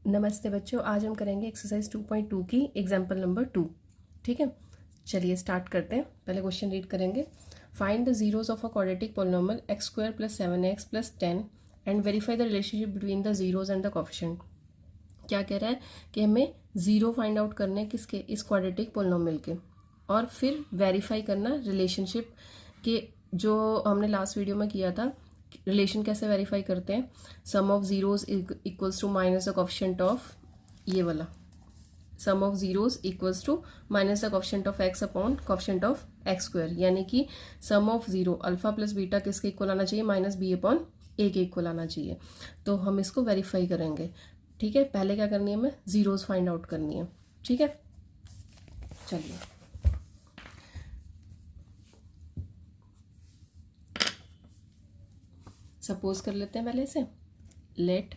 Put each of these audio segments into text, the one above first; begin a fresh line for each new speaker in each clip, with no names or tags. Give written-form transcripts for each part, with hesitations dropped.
नमस्ते बच्चों, आज हम करेंगे एक्सरसाइज 2.2 की एग्जाम्पल नंबर 2। ठीक है, चलिए स्टार्ट करते हैं। पहले क्वेश्चन रीड करेंगे। Find the zeros of a quadratic polynomial x square plus 7x plus 10 and verify the relationship between the zeros and the coefficient. क्या कह रहा है कि हमें ज़ीरो फाइंड आउट करने हैं किसके, इस क्वाड्रेटिक पॉलिनोमियल के, और फिर वेरीफाई करना रिलेशनशिप के, जो हमने लास्ट वीडियो में किया था। रिलेशन कैसे वेरीफाई करते हैं, sum of zeros equals to minus the coefficient of, ये वाला sum of zeros equals to minus the coefficient of X upon coefficient of X square, यानी कि sum of zero alpha plus beta किसके equal आना चाहिए, minus B upon ए के equal आना चाहिए। तो हम इसको वेरीफाई करेंगे। ठीक है, पहले क्या करनी है, हमें जीरोस फाइंड आउट करनी है। ठीक है, चलिए सपोज कर लेते हैं पहले से। लेट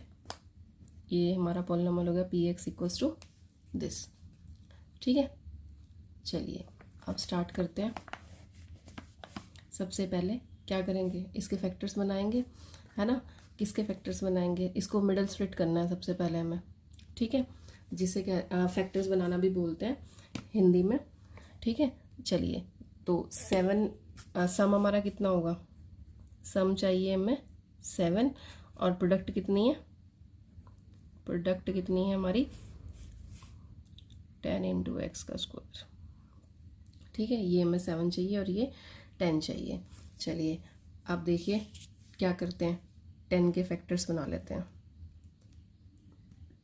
ये हमारा पॉलिनोमियल हो गया P X equals to this. ठीक है, चलिए अब स्टार्ट करते हैं। सबसे पहले क्या करेंगे, इसके फैक्टर्स बनाएंगे, है ना। किसके फैक्टर्स बनाएंगे, इसको मिडल स्प्लिट करना है सबसे पहले हमें। ठीक है, जिसे क्या फैक्टर्स बनाना भी बोलते हैं हिंदी में। ठीक है, चलिए तो 7 सम हमारा कितना होगा, सम चाहिए हमें 7, और प्रोडक्ट कितनी है, प्रोडक्ट कितनी है हमारी 10 इंटू एक्स का स्क्वायर। ठीक है, ये हमें 7 चाहिए और ये 10 चाहिए। चलिए अब देखिए क्या करते हैं, 10 के फैक्टर्स बना लेते हैं।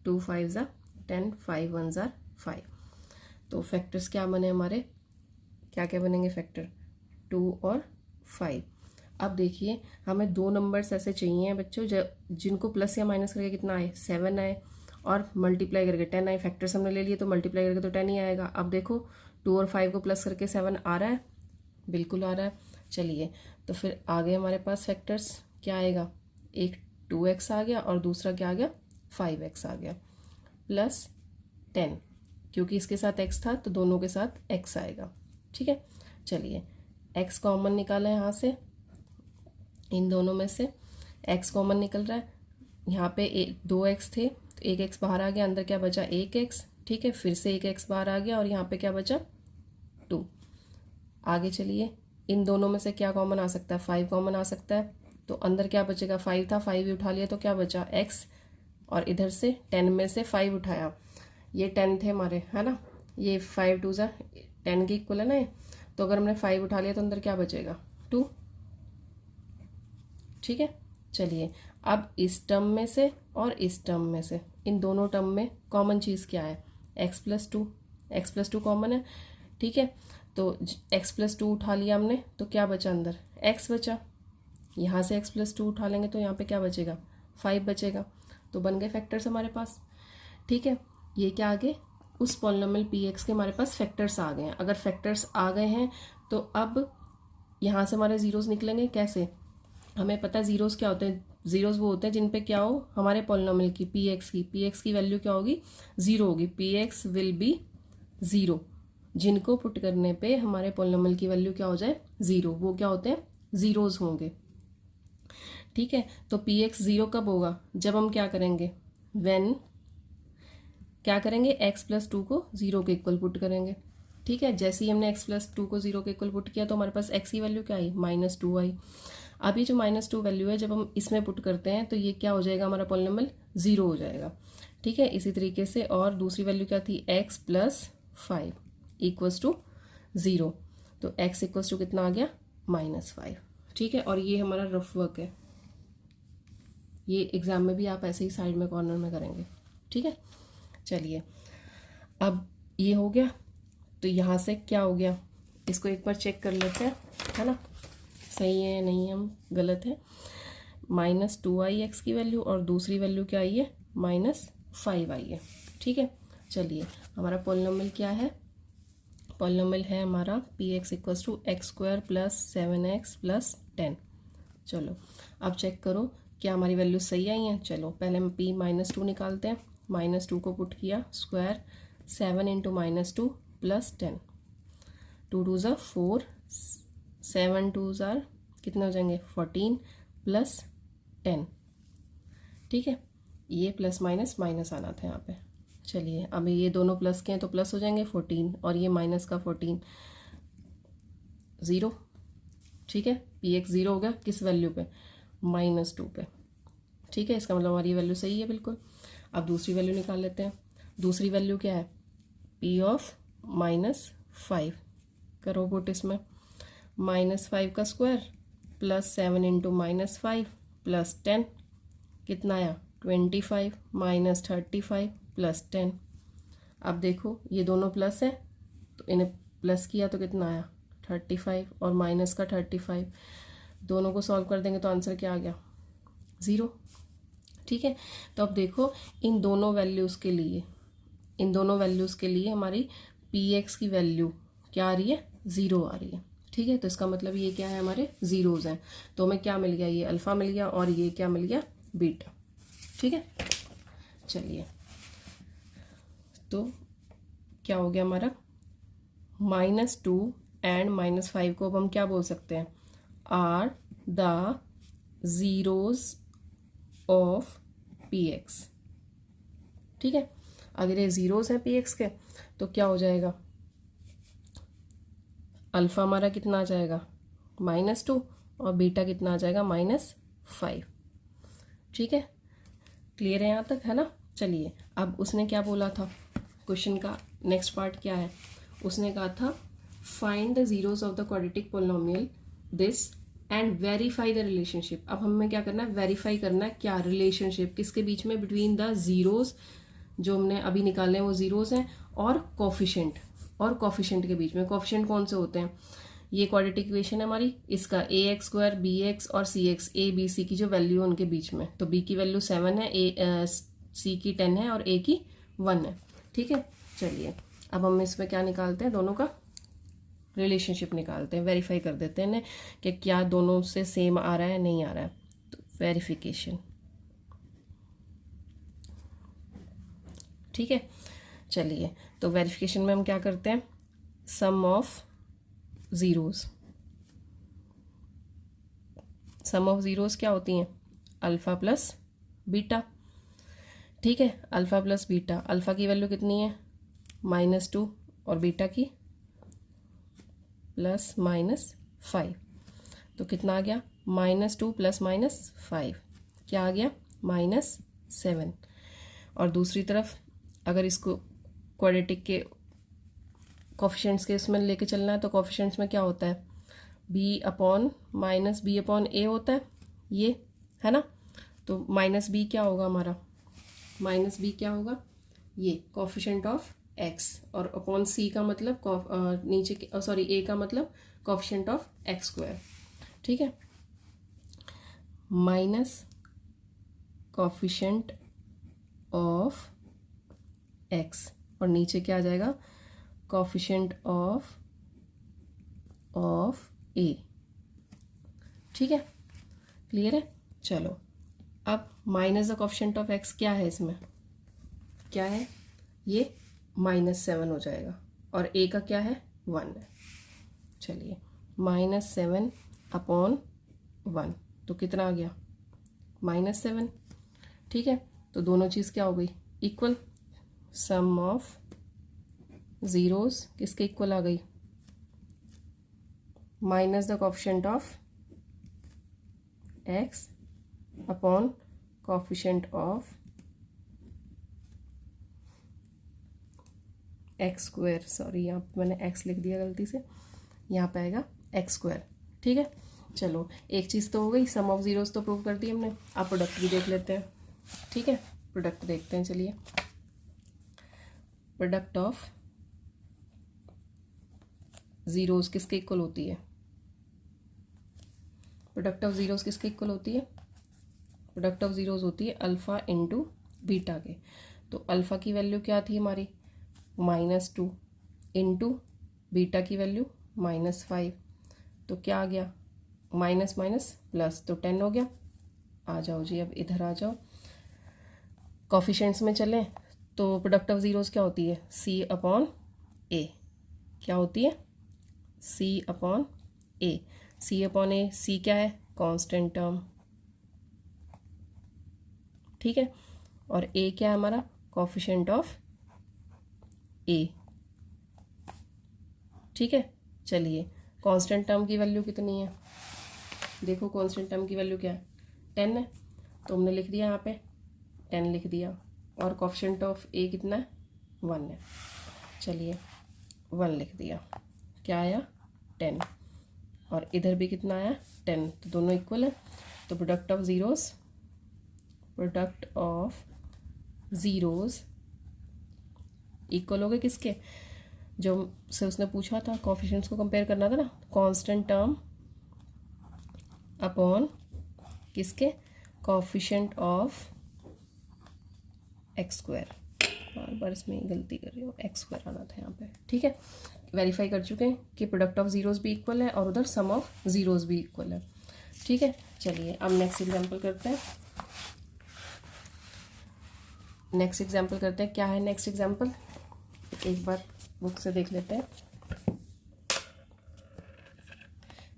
2 5 ज़ा 10, 5 1 ज़ा 5। तो फैक्टर्स क्या बने हमारे, क्या क्या बनेंगे फैक्टर, 2 और 5। अब देखिए हमें दो नंबर्स ऐसे चाहिए बच्चों जिनको प्लस या माइनस करके कितना आए, 7 आए, और मल्टीप्लाई करके 10 आए। फैक्टर्स हमने ले लिए तो मल्टीप्लाई करके तो 10 ही आएगा। अब देखो 2 और 5 को प्लस करके 7 आ रहा है, बिल्कुल आ रहा है। चलिए तो फिर आगे हमारे पास फैक्टर्स क्या आएगा, एक 2x आ गया और दूसरा क्या आ गया, 5x आ गया, प्लस 10, क्योंकि इसके साथ x था तो दोनों के साथ x आएगा। ठीक है, चलिए x कॉमन निकाला है यहाँ से, इन दोनों में से x कॉमन निकल रहा है। यहाँ पे 2x थे तो एक x बाहर आ गया, अंदर क्या बचा, 1x। ठीक है, फिर से एक x बाहर आ गया और यहाँ पे क्या बचा, 2। आगे चलिए, इन दोनों में से क्या कॉमन आ सकता है, 5 कॉमन आ सकता है। तो अंदर क्या बचेगा, 5 था, 5 ही उठा लिया तो क्या बचा, x, और इधर से 10 में से 5 उठाया, ये 10 थे हमारे, है ना। ये 5 2 ज़ा 10 के इक्वल है ना। तो अगर हमने 5 उठा लिया तो अंदर क्या बचेगा, 2। ठीक है, चलिए अब इस टर्म में से और इस टर्म में से, इन दोनों टर्म में कॉमन चीज़ क्या है, x plus 2, x plus 2 common है। ठीक है, तो x प्लस 2 उठा लिया हमने तो क्या बचा, अंदर x बचा। यहाँ से x प्लस 2 उठा लेंगे तो यहाँ पे क्या बचेगा, 5 बचेगा। तो बन गए फैक्टर्स हमारे पास। ठीक है, ये क्या आ गए, उस पॉलिनोमियल px के हमारे पास फैक्टर्स आ गए हैं। अगर फैक्टर्स आ गए हैं तो अब यहाँ से हमारे जीरोस निकलेंगे कैसे, हमें पता है जीरोस क्या होते हैं, जीरोस वो होते हैं जिन पे क्या हो, हमारे पॉलिनोमियल की px की वैल्यू क्या होगी, 0 होगी। px विल बी 0, जिनको पुट करने पे हमारे पॉलिनोमियल की वैल्यू क्या हो जाए, 0, वो क्या होते हैं, जीरोस होंगे। ठीक है, तो px 0 कब होगा, जब हम क्या करेंगे, व्हेन क्या करेंगे, x प्लस 2 को 0 के इक्वल पुट करेंगे। ठीक है, जैसे ही हमने x प्लस 2 को 0 के इक्वल पुट किया तो हमारे पास x की वैल्यू क्या आई, -2 आई। अब ये जो -2 वैल्यू है जब हम इसमें पुट करते हैं तो ये क्या हो जाएगा, हमारा पॉलिनोमियल 0 हो जाएगा। ठीक है, इसी तरीके से और दूसरी वैल्यू क्या थी, x प्लस 5 इक्वल्स टू 0, तो x इक्वल्स टू कितना आ गया, -5। ठीक है, और ये हमारा रफ वर्क है, ये एग्जाम में भी आप ऐसे ही साइड में कॉर्नर में करेंगे। ठीक है, चलिए अब ये हो गया, तो यहाँ से क्या हो गया, इसको एक बार चेक कर लेते हैं, है ना, सही है नहीं, हम गलत है। -2 आई एक्स की वैल्यू और दूसरी वैल्यू क्या आई है, -5 आई है। ठीक है, चलिए हमारा पॉलिनोमियल क्या है, पॉलिनोमियल है हमारा px equals to X square plus 7x plus 10। चलो अब चेक करो क्या हमारी वैल्यू सही आई हैं। चलो पहले हम p -2 निकालते हैं, -2 को पुट किया, स्क्वायर 7 इंटू -2 प्लस 10, 2 2 ज़ा 4, 7 2 ज़ा कितने हो जाएंगे, 14 प्लस 10। ठीक है, ये प्लस माइनस माइनस आना था यहाँ पे। चलिए अब ये दोनों प्लस के हैं तो प्लस हो जाएंगे 14 और ये माइनस का 14 0। ठीक है, पी एक्स 0 हो गया किस वैल्यू पे, -2 पे। ठीक है, इसका मतलब हमारी ये वैल्यू सही है बिल्कुल। अब दूसरी वैल्यू निकाल लेते हैं। दूसरी वैल्यू क्या है, पी ऑफ -5। करो पुट इसमें, -5 का स्क्वायर प्लस 7 इंटू -5 प्लस 10 कितना आया 25 माइनस 35 प्लस 10। अब देखो ये दोनों प्लस है तो इन्हें प्लस किया तो कितना आया 35 और माइनस का 35, दोनों को सॉल्व कर देंगे तो आंसर क्या आ गया 0। ठीक है, तो अब देखो इन दोनों वैल्यूज़ के लिए हमारी पी एक्स की वैल्यू क्या आ रही है 0 आ रही है। ठीक है, तो इसका मतलब ये क्या है हमारे ज़ीरोज़ हैं, तो हमें क्या मिल गया, ये अल्फ़ा मिल गया और ये क्या मिल गया बीटा। ठीक है, चलिए तो क्या हो गया हमारा -2 एंड -5 को अब हम क्या बोल सकते हैं, are the zeros of P X. ठीक है, अगर ये ज़ीरोज़ हैं पी एक्स के तो क्या हो जाएगा, अल्फ़ा हमारा कितना आ जाएगा -2 और बीटा कितना आ जाएगा -5। ठीक है, क्लियर है यहाँ तक, है ना। चलिए अब उसने क्या बोला था, क्वेश्चन का नेक्स्ट पार्ट क्या है, उसने कहा था find the zeros of the quadratic polynomial this and verify the relationship. अब हमें क्या करना है, वेरीफाई करना है क्या रिलेशनशिप किसके बीच में, बिटवीन द ज़ीरोज़ जो हमने अभी निकाले हैं वो ज़ीरोज़ हैं और कोफिशिएंट के बीच में। कोफिशिएंट कौन से होते हैं, ये क्वाड्रेटिक इक्वेशन है हमारी, इसका ax² bx और cx a b c की जो वैल्यू है उनके बीच में, तो b की वैल्यू 7 है, c की 10 है और a की 1 है। ठीक है, चलिए अब हम इसमें क्या निकालते हैं, दोनों का रिलेशनशिप निकालते हैं, वेरीफाई कर देते हैं कि क्या दोनों से सेम आ रहा है नहीं आ रहा है। तो वेरिफिकेशन, ठीक है, चलिए तो वेरिफिकेशन में हम क्या करते हैं, सम ऑफ ज़ीरोज़ क्या होती हैं, अल्फ़ा प्लस बीटा। ठीक है, अल्फ़ा प्लस बीटा, अल्फ़ा की वैल्यू कितनी है -2 और बीटा की +-5, तो कितना आ गया -2 + -5 क्या आ गया -7। और दूसरी तरफ अगर इसको क्वाड्रेटिक के कोफिशिएंट्स के इसमें लेके चलना है तो कोफिशिएंट्स में क्या होता है, b/-b/a होता है, ये है ना। तो -b क्या होगा हमारा, -b क्या होगा, ये कोफिशिएंट ऑफ x और अपॉन c का मतलब नीचे के सॉरी a का मतलब कोफिशिएंट ऑफ x²। ठीक है, माइनस कोफिशिएंट ऑफ x और नीचे क्या आ जाएगा, कोफिशिएंट ऑफ a। ठीक है, क्लियर है। चलो अब minus the coefficient of x क्या है, इसमें क्या है, ये -7 हो जाएगा और a का क्या है 1 है। चलिए -7/1 तो कितना आ गया -7। ठीक है, तो दोनों चीज़ क्या हो गई इक्वल, सम ऑफ ज़ीरोज़ किसके इक्वल आ गई, minus the coefficient of x upon coefficient of x², sorry यहाँ पे मैंने x लिख दिया गलती से, यहाँ पे आएगा x²। ठीक है, चलो एक चीज़ तो हो गई, सम ऑफ ज़ीरोज़ तो प्रूव कर दी हमने। आप प्रोडक्ट भी देख लेते हैं। ठीक है, प्रोडक्ट देखते हैं, चलिए प्रोडक्ट ऑफ ज़ीरोज़ किसके इक्वल होती है, प्रोडक्ट ऑफ ज़ीरोज़ किसके इक्वल होती है, प्रोडक्ट ऑफ ज़ीरोज़ होती है अल्फ़ा इंटू बीटा के। तो अल्फ़ा की वैल्यू क्या थी हमारी -2 इंटू बीटा की वैल्यू -5, तो क्या आ गया माइनस माइनस प्लस, तो 10 हो गया। आ जाओ जी, अब इधर आ जाओ, कोफिशिएंट्स में चलें तो प्रोडक्ट ऑफ ज़ीरोज़ क्या होती है c/a, क्या होती है c/a। c/a, c क्या है कांस्टेंट टर्म। ठीक है, और ए क्या है हमारा, कोफिशिएंट ऑफ ए। ठीक है, चलिए कांस्टेंट टर्म की वैल्यू कितनी है, देखो कांस्टेंट टर्म की वैल्यू क्या है, 10 है, तो हमने लिख दिया यहाँ पे 10 लिख दिया, और कोफिशिएंट ऑफ ए कितना है, 1 है, चलिए 1 लिख दिया, क्या आया 10, और इधर भी कितना आया 10, तो दोनों इक्वल है, तो प्रोडक्ट ऑफ ज़ीरोज़ इक्वल हो गए किसके, जो से उसने पूछा था कोफिशिएंट्स को कंपेयर करना था ना, कांस्टेंट टर्म अपॉन किसके, कोफिशिएंट ऑफ एक्स स्क्वायर, बार बार इसमें गलती कर रही हूँ, एक्स स्क्वायर आना था यहाँ पे। ठीक है, वेरीफाई कर चुके हैं कि प्रोडक्ट ऑफ ज़ीरोज़ भी इक्वल है और उधर सम ऑफ ज़ीरोज़ भी इक्वल है। ठीक है, चलिए अब नेक्स्ट एग्जांपल करते हैं। क्या है नेक्स्ट एग्जांपल, एक बार बुक से देख लेते हैं।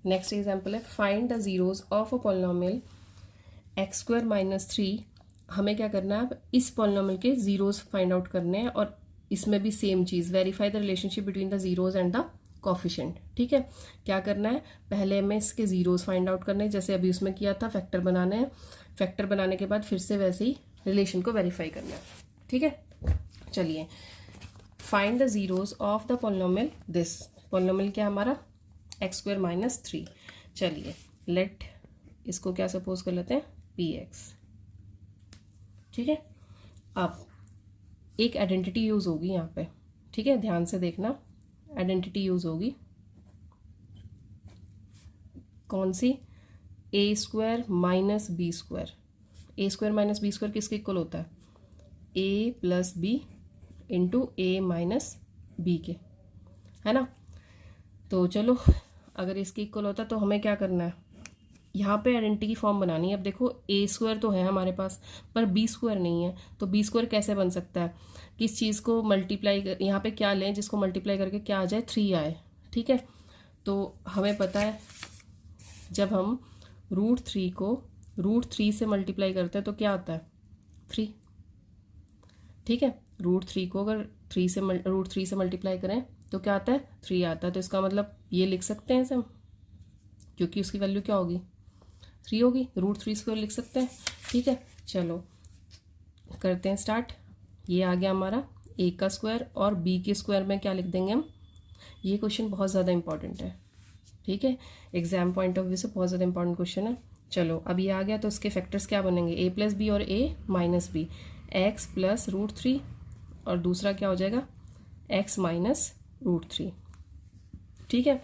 नेक्स्ट एग्जांपल है find the zeros of a polynomial x square minus 3। हमें क्या करना है, अब इस पॉलिनोमियल के ज़ीरोज़ फाइंड आउट करने हैं, और इसमें भी same cheese, verify the relationship between the zeros and the coefficient. ठीक है, क्या करना है, पहले हमें इसके ज़ीरोज़ फाइंड आउट करने हैं, जैसे अभी उसमें किया था, फैक्टर बनाने हैं, फैक्टर बनाने के बाद फिर से वैसे ही रिलेशन को वेरीफाई करना है। ठीक है, चलिए find the zeros of the polynomial this, polynomial क्या हमारा एक्स स्क्वायर माइनस 3। चलिए लेट इसको क्या सपोज कर लेते हैं, पी एक्स। ठीक है, अब एक आइडेंटिटी यूज़ होगी यहाँ पे। ठीक है, ध्यान से देखना, आइडेंटिटी यूज़ होगी कौन सी, ए स्क्वायर माइनस बी स्क्वायर। ए स्क्वायर माइनस बी स्क्वायर किसके इक्वल होता है, ए प्लस बी इंटू ए माइनस बी के, है ना। तो चलो अगर इसके इक्वल होता तो हमें क्या करना है, यहाँ पे आइडेंटिटी की फॉर्म बनानी है। अब देखो ए स्क्वायर तो है हमारे पास पर बी स्क्वायर नहीं है, तो बी स्क्वायर कैसे बन सकता है, किस चीज़ को मल्टीप्लाई कर, यहाँ पे क्या लें जिसको मल्टीप्लाई करके क्या आ जाए, 3 आए। ठीक है, तो हमें पता है जब हम √3 को √3 से मल्टीप्लाई करते हैं तो क्या आता है, 3। ठीक है, √3 को अगर √3 से मल्टीप्लाई करें तो क्या आता है, 3 आता है। तो इसका मतलब ये लिख सकते हैं इसे, क्योंकि उसकी वैल्यू क्या होगी, 3 होगी, √3² लिख सकते हैं। ठीक है, चलो करते हैं स्टार्ट। ये आ गया हमारा ए का स्क्वायर, और बी के स्क्वायर में क्या लिख देंगे हम, ये क्वेश्चन बहुत ज़्यादा इंपॉर्टेंट है। ठीक है, एग्जाम पॉइंट ऑफ व्यू से बहुत ज़्यादा इंपॉर्टेंट क्वेश्चन है। चलो अब ये आ गया, तो इसके फैक्टर्स क्या बनेंगे, ए प्लस बी और ए माइनस बी, एक्स प्लस √3 और दूसरा क्या हो जाएगा, एक्स माइनस √3। ठीक है,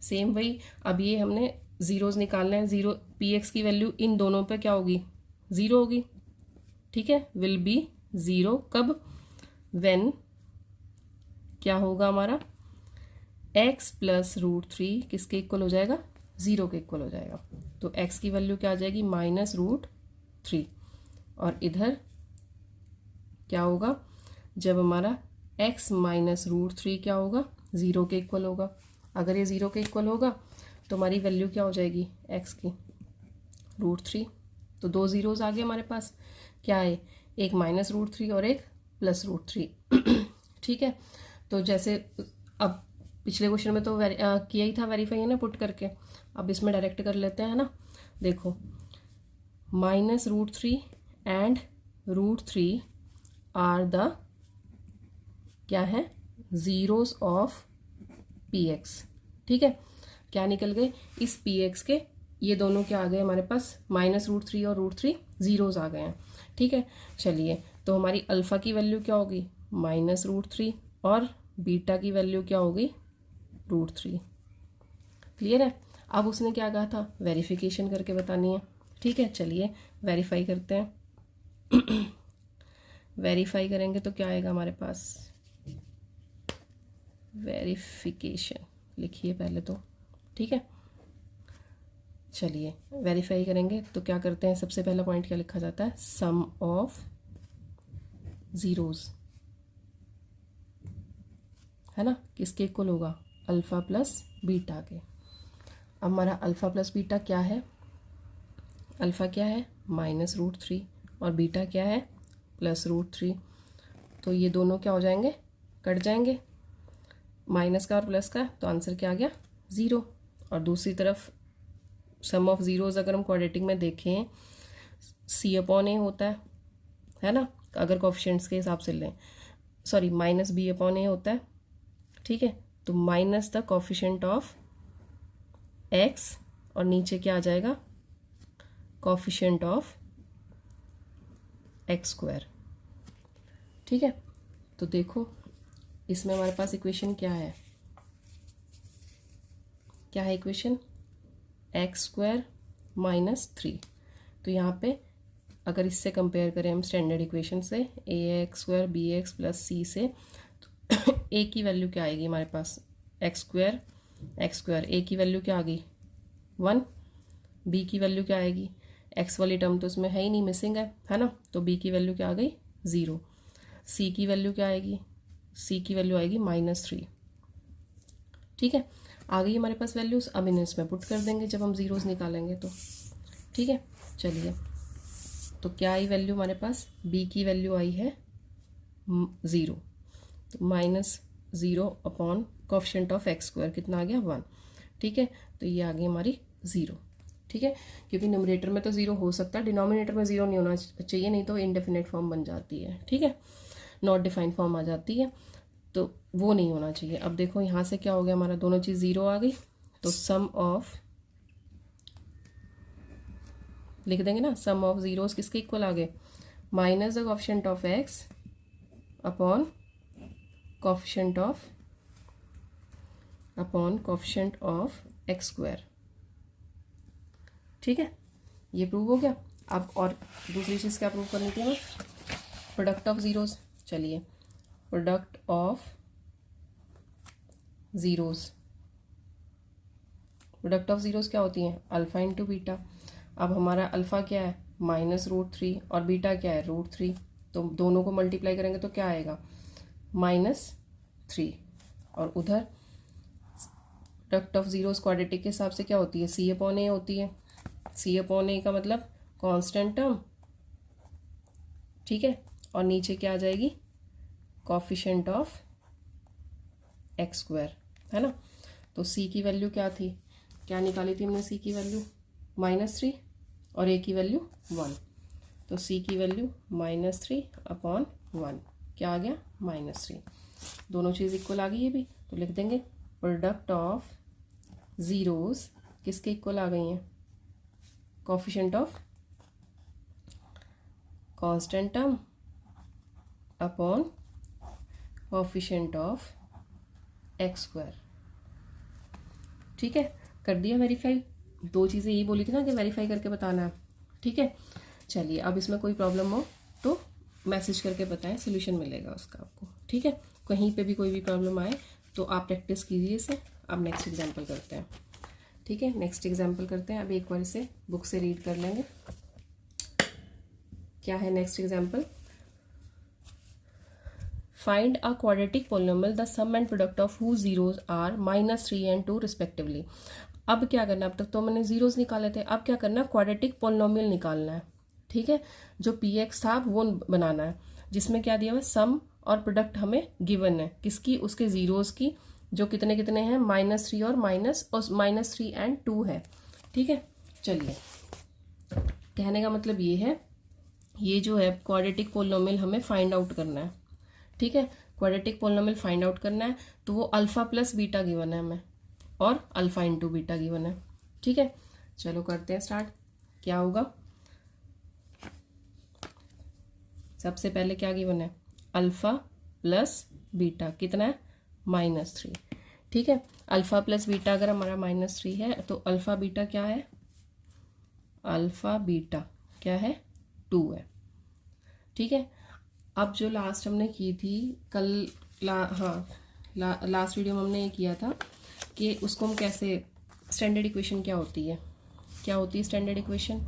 सेम वही, अब ये हमने ज़ीरोज़ निकालना है, ज़ीरो पी एक्स की वैल्यू इन दोनों पे क्या होगी, 0 होगी। ठीक है, विल बी 0 कब, व्हेन क्या होगा हमारा, x प्लस √3 किसके इक्वल हो जाएगा, 0 के इक्वल हो जाएगा। तो x की वैल्यू क्या आ जाएगी, माइनस √3, और इधर क्या होगा, जब हमारा x माइनस √3 क्या होगा, 0 के इक्वल होगा। अगर ये 0 के इक्वल होगा तो हमारी वैल्यू क्या हो जाएगी x की, √3। तो 2 ज़ीरोज़ आ गए हमारे पास, क्या है, एक माइनस √3 और एक प्लस √3। ठीक है, तो जैसे अब पिछले क्वेश्चन में तो किया ही था वेरीफाई, है ना, पुट करके, अब इसमें डायरेक्ट कर लेते हैं, है ना। देखो माइनस √3 एंड √3 आर द क्या है, ज़ीरोज़ ऑफ पी एक्स। ठीक है, क्या निकल गए, इस पी एक्स के ये दोनों क्या आ गए हमारे पास, माइनस √3 और √3 ज़ीरोज़ आ गए हैं। ठीक है, चलिए तो हमारी अल्फ़ा की वैल्यू क्या होगी, माइनस √3, और बीटा की वैल्यू क्या होगी, √3। क्लियर है, अब उसने क्या कहा था, वेरिफिकेशन करके बतानी है। ठीक है, चलिए वेरीफाई करते हैं। वेरीफाई करेंगे तो क्या आएगा हमारे पास, वेरिफिकेशन लिखिए पहले तो। ठीक है, चलिए वेरीफाई करेंगे तो क्या करते हैं, सबसे पहला पॉइंट क्या लिखा जाता है, सम ऑफ ज़ीरोज़, है ना, किसके इक्वल होगा, अल्फ़ा प्लस बीटा के। अब हमारा अल्फ़ा प्लस बीटा क्या है, अल्फ़ा क्या है, माइनस √3, और बीटा क्या है, प्लस √3, तो ये दोनों क्या हो जाएंगे, कट जाएंगे, माइनस का और प्लस का, तो आंसर क्या आ गया 0। और दूसरी तरफ सम ऑफ ज़ीरोज़ अगर हम क्वाड्रेटिक में देखें C/A होता है ना, अगर कोफिशिएंट्स के हिसाब से लें, सॉरी माइनस B/A होता है, ठीक है। तो minus the coefficient of x और नीचे क्या आ जाएगा, कोफिशिएंट ऑफ x², ठीक है। तो देखो इसमें हमारे पास इक्वेशन क्या है, क्या है इक्वेशन, x² माइनस 3। तो यहाँ पे अगर इससे कंपेयर करें हम स्टैंडर्ड इक्वेशन से ax² bx प्लस c से, तो a की वैल्यू क्या आएगी हमारे पास, x² a की वैल्यू क्या आ गई 1, b की वैल्यू क्या आएगी, x वाली टर्म तो इसमें है ही नहीं, मिसिंग है ना, तो b की वैल्यू क्या आ गई 0। c की वैल्यू क्या आएगी, c की वैल्यू आएगी -3, ठीक है। आ गई हमारे पास वैल्यूज़, अब इन्हें इसमें पुट कर देंगे जब हम ज़ीरोज़ निकालेंगे तो, ठीक है। चलिए तो क्या आई वैल्यू हमारे पास, b की वैल्यू आई है 0, तो -0 अपॉन कोफिशिएंट ऑफ x² कितना आ गया 1, ठीक है। तो ये आ गई हमारी 0, ठीक है, क्योंकि न्यूमरेटर में तो 0 हो सकता है, डिनोमिनेटर में 0 नहीं होना चाहिए, नहीं तो इनडेफिनेट फॉर्म बन जाती है, ठीक है, नॉट डिफाइंड फॉर्म आ जाती है, तो वो नहीं होना चाहिए। अब देखो यहाँ से क्या हो गया हमारा, दोनों चीज़ 0 आ गई, तो सम ऑफ, लिख देंगे ना, सम ऑफ ज़ीरोज़ किसके इक्वल आ गए, minus the coefficient of x upon coefficient of x², ठीक है। ये प्रूव हो गया। अब और दूसरी चीज़ क्या प्रूव करनी थी हमें, प्रोडक्ट ऑफ ज़ीरोज़। चलिए product of zeros, product of zeros क्या होती हैं, अल्फ़ा इंटू बीटा। अब हमारा अल्फ़ा क्या है -√3 और बीटा क्या है √3, तो दोनों को मल्टीप्लाई करेंगे तो क्या आएगा -3, और उधर प्रोडक्ट ऑफ ज़ीरोज़ क्वाड्रेटिक के हिसाब से क्या होती है, C/A होती है। C/A का मतलब कांस्टेंट टर्म, ठीक है, और नीचे क्या आ जाएगी, कोफिशिएंट ऑफ x², है ना। तो c की वैल्यू क्या थी, क्या निकाली थी हमने, c की वैल्यू -3 और a की वैल्यू 1, तो c की वैल्यू -3 अपॉन 1 क्या आ गया -3, दोनों चीज़ इक्वल आ गई ये भी, तो लिख देंगे प्रोडक्ट ऑफ ज़ीरोज़ किसके इक्वल आ गई हैं, coefficient of constant term upon coefficient of x², ठीक है। कर दिया वेरीफाई, दो चीज़ें यही बोली थी ना कि वेरीफाई करके बताना है, ठीक है। चलिए अब इसमें कोई प्रॉब्लम हो तो मैसेज करके बताएं, सोल्यूशन मिलेगा उसका आपको, ठीक है। कहीं पे भी कोई भी प्रॉब्लम आए तो आप प्रैक्टिस कीजिए इसे। अब नेक्स्ट एग्जांपल करते हैं, ठीक है, नेक्स्ट एग्जांपल करते हैं। अब एक बार इसे बुक से रीड कर लेंगे, क्या है next example, find a quadratic polynomial the sum and product of who zeros are -3 and 2 respectively. अब क्या करना है, अब तक तो मैंने ज़ीरोज़ निकाले थे, अब क्या करना है, क्वाड्रेटिक पोलिनोमियल निकालना है, ठीक है। जो px था वो बनाना है, जिसमें क्या दिया हुआ है, सम और प्रोडक्ट हमें गिवन है, किसकी, उसके ज़ीरोज़ की, जो कितने कितने हैं -3 और -3 and 2 है, ठीक है। चलिए कहने का मतलब ये है, ये जो है क्वाड्रेटिक पोलिनोमियल हमें फाइंड आउट करना है, ठीक है। क्वाड्रेटिक पोलिनोमियल फाइंड आउट करना है, तो वो अल्फ़ा प्लस बीटा गिवन है हमें और अल्फ़ा इंटू बीटा गिवन है, ठीक है। चलो करते हैं स्टार्ट, क्या होगा, सबसे पहले क्या गिवन है, अल्फ़ा प्लस बीटा कितना है -3, ठीक है। अल्फ़ा प्लस बीटा अगर हमारा -3 है तो अल्फ़ा बीटा क्या है, अल्फ़ा बीटा क्या है 2 है, ठीक है। अब जो लास्ट हमने की थी कल, लास्ट वीडियो में हमने ये किया था कि उसको हम कैसे, स्टैंडर्ड इक्वेशन क्या होती है, क्या होती है standard equation,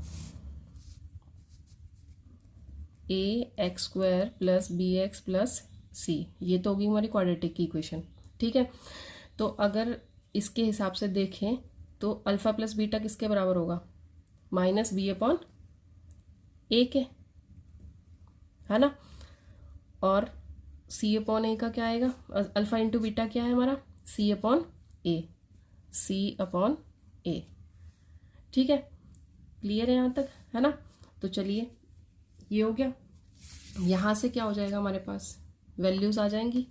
ax² plus bx plus c, ये तो होगी हमारी क्वाड्रेटिक की इक्वेशन, ठीक है। तो अगर इसके हिसाब से देखें तो अल्फ़ा प्लस बीटा किसके बराबर होगा, -b/a के, है ना। और सी अपॉन ए का क्या आएगा, अल्फा इंटू बीटा क्या है हमारा, सी अपॉन ए, सी अपॉन ए। ठीक है, क्लियर है यहाँ तक, है ना। तो चलिए ये हो गया। यहाँ से क्या हो जाएगा हमारे पास, वैल्यूज़ आ जाएंगी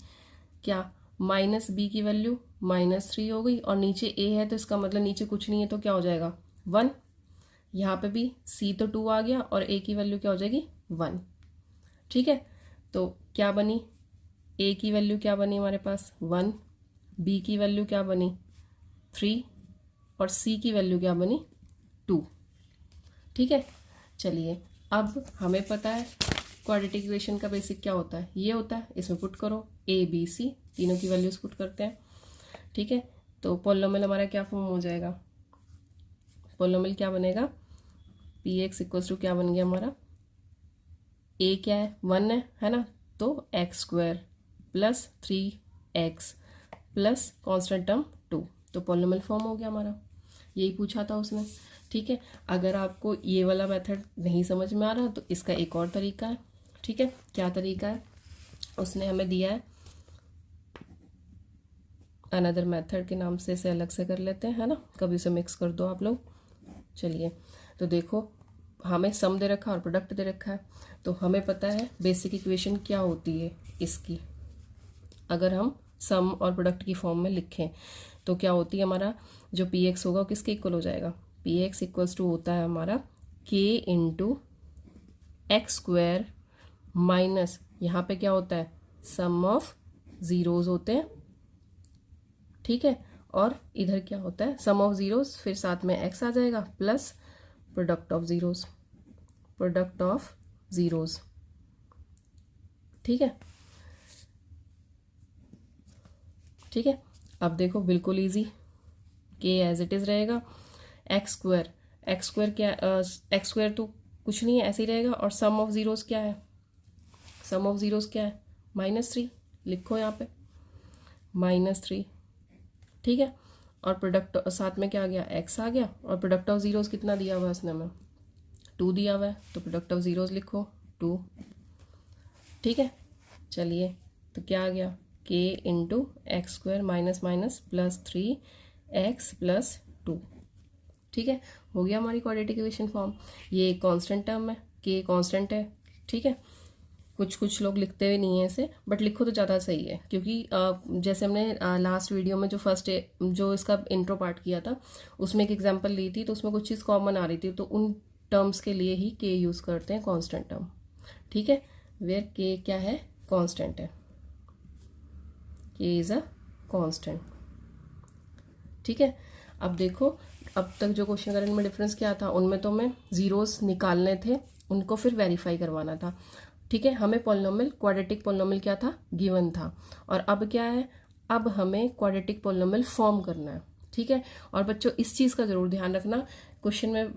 क्या, माइनस बी की वैल्यू -3 हो गई, और नीचे ए है तो इसका मतलब नीचे कुछ नहीं है तो क्या हो जाएगा 1। यहाँ पे भी सी तो 2 आ गया और ए की वैल्यू क्या हो जाएगी 1। ठीक है, तो क्या बनी, ए की वैल्यू क्या बनी हमारे पास 1, बी की वैल्यू क्या बनी 3 और सी की वैल्यू क्या बनी 2। ठीक है, चलिए अब हमें पता है क्वाड्रेटिक इक्वेशन का बेसिक क्या होता है, ये होता है, इसमें पुट करो ए बी सी, तीनों की वैल्यूज पुट करते हैं। ठीक है, तो पॉलिनोमियल हमारा क्या फॉर्म हो जाएगा, पॉलिनोमियल क्या बनेगा, पी एक्स इक्वल्स टू क्या बन गया हमारा, ए क्या है 1 है ना, तो x² plus 3x plus constant term 2, तो पॉलिनोमियल फॉर्म हो गया हमारा, यही पूछा था उसने। ठीक है, अगर आपको ये वाला मेथड नहीं समझ में आ रहा तो इसका एक और तरीका है। ठीक है, क्या तरीका है, उसने हमें दिया है अनदर मेथड के नाम से, इसे अलग से कर लेते हैं, है ना, कभी से मिक्स कर दो आप लोग। चलिए, तो देखो हमें सम दे रखा है और प्रोडक्ट दे रखा है, तो हमें पता है बेसिक इक्वेशन क्या होती है इसकी, अगर हम सम और प्रोडक्ट की फॉर्म में लिखें तो क्या होती है, हमारा जो पी एक्स होगा वो किसके इक्वल हो जाएगा, पी एक्स इक्वल्स टू होता है हमारा के इंटू x² माइनस, यहाँ पे क्या होता है सम ऑफ ज़ीरोज़ होते हैं। ठीक है, और इधर क्या होता है सम ऑफ ज़ीरोज़, फिर साथ में x आ जाएगा plus product of zeros, product of zeros. ठीक है, ठीक है, अब देखो बिल्कुल इजी, के एज इट इज़ रहेगा, x² क्या, x² तो कुछ नहीं है ऐसे ही रहेगा, और सम ऑफ ज़ीरोज़ क्या है, सम ऑफ ज़ीरोज़ क्या है -3, लिखो यहाँ पे -3। ठीक है, और प्रोडक्ट साथ में क्या आ गया x आ गया, और प्रोडक्ट ऑफ ज़ीरोज़ कितना दिया हुआ है उसने हमें 2 दिया हुआ है, तो प्रोडक्ट ऑफ ज़ीरोज़ लिखो 2। ठीक है, चलिए तो क्या आ गया k into x² minus minus plus 3x plus 2। ठीक है, हो गया हमारी क्वाड्रेटिक इक्वेशन फॉर्म। ये कांस्टेंट टर्म है, k कांस्टेंट है। ठीक है, कुछ लोग लिखते हुए नहीं है इसे, बट लिखो तो ज़्यादा सही है, क्योंकि जैसे हमने लास्ट वीडियो में जो इसका इंट्रो पार्ट किया था उसमें एक एग्जांपल ली थी, तो उसमें कुछ चीज़ कॉमन आ रही थी, तो उन टर्म्स के लिए ही k यूज़ करते हैं, कांस्टेंट टर्म। ठीक है, वेयर k क्या है कांस्टेंट है, k इज़ अ कांस्टेंट। ठीक है, अब देखो अब तक जो क्वेश्चन करंट में डिफरेंस क्या था, उनमें तो हमें ज़ीरोज़ निकालने थे, उनको फिर वेरीफाई करवाना था। ठीक है, हमें पॉलिनोमियल क्वाड्रेटिक पॉलिनोमियल क्या था गिवन था, और अब क्या है, अब हमें क्वाड्रेटिक पॉलिनोमियल फॉर्म करना है। ठीक है, और बच्चों इस चीज़ का ज़रूर ध्यान रखना, क्वेश्चन में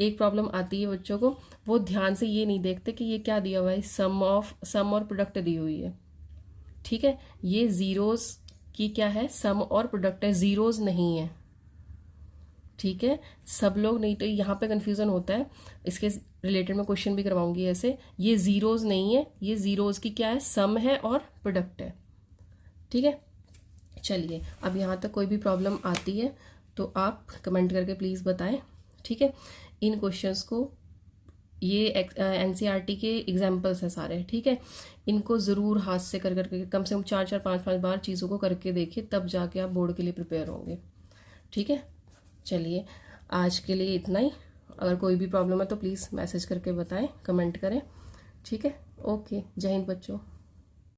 एक प्रॉब्लम आती है बच्चों को, वो ध्यान से ये नहीं देखते कि ये क्या दिया हुआ है, सम और प्रोडक्ट दी हुई है। ठीक है, ये ज़ीरोज़ की क्या है सम और प्रोडक्ट है, ज़ीरोज़ नहीं है। ठीक है, सब लोग नहीं तो यहाँ पे कंफ्यूजन होता है, इसके रिलेटेड में क्वेश्चन भी करवाऊंगी ऐसे, ये ज़ीरोज़ नहीं है, ये ज़ीरोज़ की क्या है सम है और प्रोडक्ट है। ठीक है, चलिए अब यहाँ तक कोई भी प्रॉब्लम आती है तो आप कमेंट करके प्लीज़ बताएं। ठीक है, इन क्वेश्चंस को, ये एनसीईआरटी के एग्जाम्पल्स हैं सारे। ठीक है, इनको ज़रूर हाथ से कर करके कम से कम 4-4 5-5 बार चीज़ों को करके देखिए, तब जाके आप बोर्ड के लिए प्रिपेयर होंगे। ठीक है, चलिए आज के लिए इतना ही, अगर कोई भी प्रॉब्लम है तो प्लीज़ मैसेज करके बताएं, कमेंट करें। ठीक है, ओके, जय हिंद बच्चों।